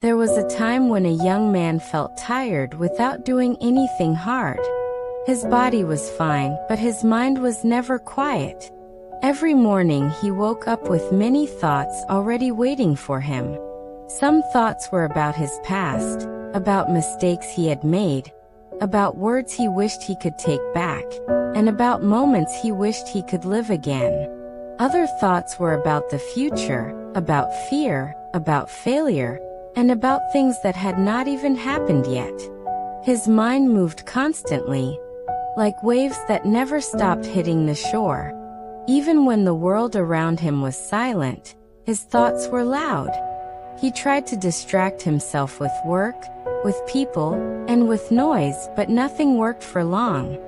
There was a time when a young man felt tired without doing anything hard. His body was fine, but his mind was never quiet. Every morning he woke up with many thoughts already waiting for him. Some thoughts were about his past, about mistakes he had made, about words he wished he could take back, and about moments he wished he could live again. Other thoughts were about the future, about fear, about failure, and about things that had not even happened yet. His mind moved constantly, like waves that never stopped hitting the shore. Even when the world around him was silent, his thoughts were loud. He tried to distract himself with work, with people, and with noise, but nothing worked for long.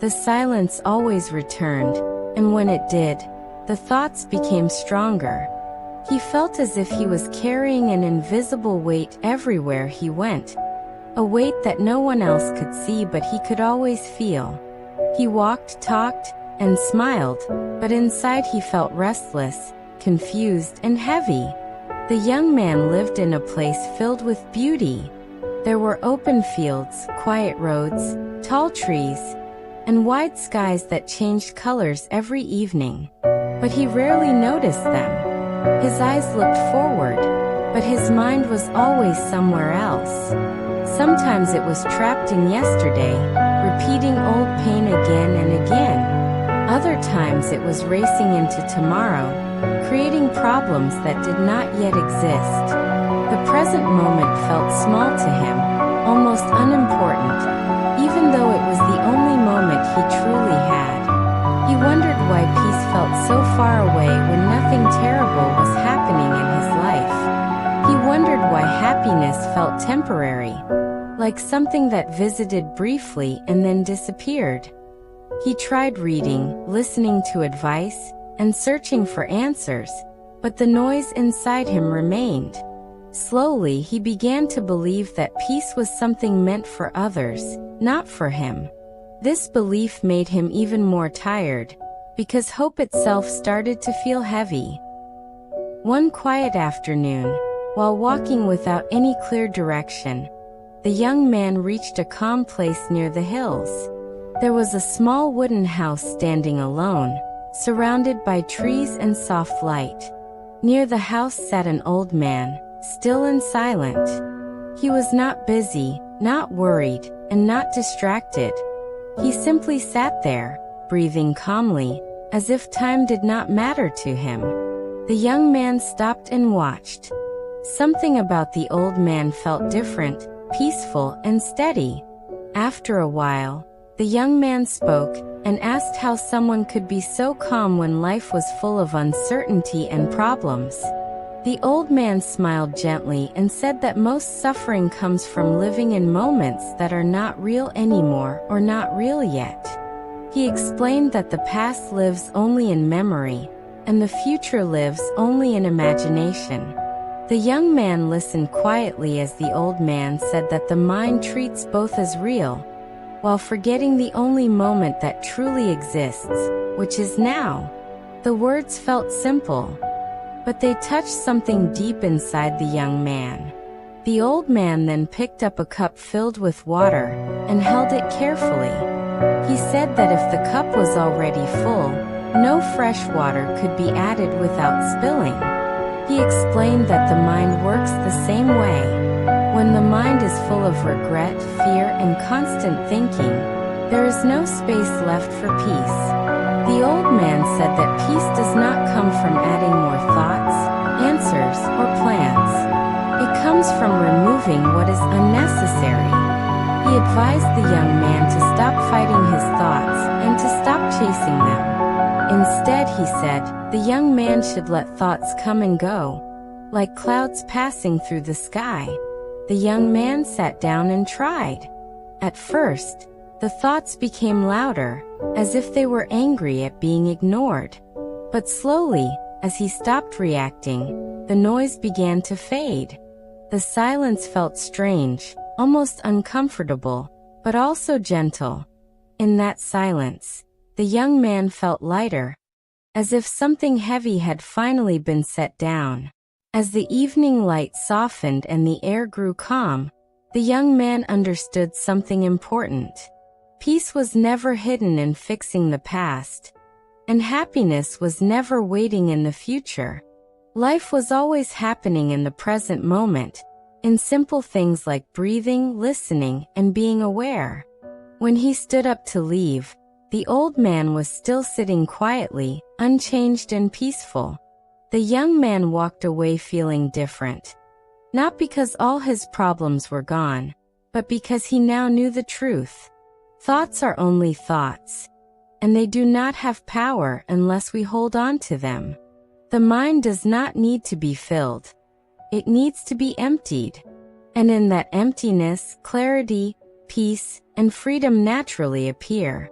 The silence always returned, and when it did, the thoughts became stronger. He felt as if he was carrying an invisible weight everywhere he went, a weight that no one else could see but he could always feel. He walked, talked, and smiled, but inside he felt restless, confused, and heavy. The young man lived in a place filled with beauty. There were open fields, quiet roads, tall trees, and wide skies that changed colors every evening. But he rarely noticed them. His eyes looked forward, but his mind was always somewhere else. Sometimes it was trapped in yesterday, repeating old pain again and again. Other times it was racing into tomorrow, creating problems that did not yet exist. The present moment felt small to him, almost unimportant, even though it was the only moment he truly had. He wondered why peace felt so far away when nothing terrible was happening in his life. He wondered why happiness felt temporary, like something that visited briefly and then disappeared. He tried reading, listening to advice, and searching for answers, but the noise inside him remained. Slowly, he began to believe that peace was something meant for others, not for him. This belief made him even more tired, because hope itself started to feel heavy. One quiet afternoon, while walking without any clear direction, the young man reached a calm place near the hills. There was a small wooden house standing alone, surrounded by trees and soft light. Near the house sat an old man, still and silent. He was not busy, not worried, and not distracted. He simply sat there, breathing calmly, as if time did not matter to him. The young man stopped and watched. Something about the old man felt different, peaceful, and steady. After a while, the young man spoke and asked how someone could be so calm when life was full of uncertainty and problems. The old man smiled gently and said that most suffering comes from living in moments that are not real anymore or not real yet. He explained that the past lives only in memory, and the future lives only in imagination. The young man listened quietly as the old man said that the mind treats both as real, while forgetting the only moment that truly exists, which is now. The words felt simple, but they touched something deep inside the young man. The old man then picked up a cup filled with water and held it carefully. He said that if the cup was already full, no fresh water could be added without spilling. He explained that the mind works the same way. When the mind is full of regret, fear, and constant thinking, there is no space left for peace. The old man said that peace does not come from adding more thoughts, answers, or plans. It comes from removing what is unnecessary. He advised the young man to stop fighting his thoughts and to stop chasing them. Instead, he said, the young man should let thoughts come and go, like clouds passing through the sky. The young man sat down and tried. At first, the thoughts became louder, as if they were angry at being ignored. But slowly, as he stopped reacting, the noise began to fade. The silence felt strange, almost uncomfortable, but also gentle. In that silence, the young man felt lighter, as if something heavy had finally been set down. As the evening light softened and the air grew calm, the young man understood something important. Peace was never hidden in fixing the past, and happiness was never waiting in the future. Life was always happening in the present moment, in simple things like breathing, listening, and being aware. When he stood up to leave, the old man was still sitting quietly, unchanged and peaceful. The young man walked away feeling different. Not because all his problems were gone, but because he now knew the truth. Thoughts are only thoughts, and they do not have power unless we hold on to them. The mind does not need to be filled. It needs to be emptied. And in that emptiness, clarity, peace, and freedom naturally appear.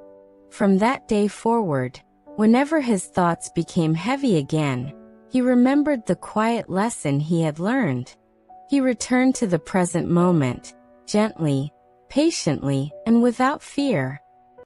From that day forward, whenever his thoughts became heavy again, he remembered the quiet lesson he had learned. He returned to the present moment, gently, patiently, and without fear.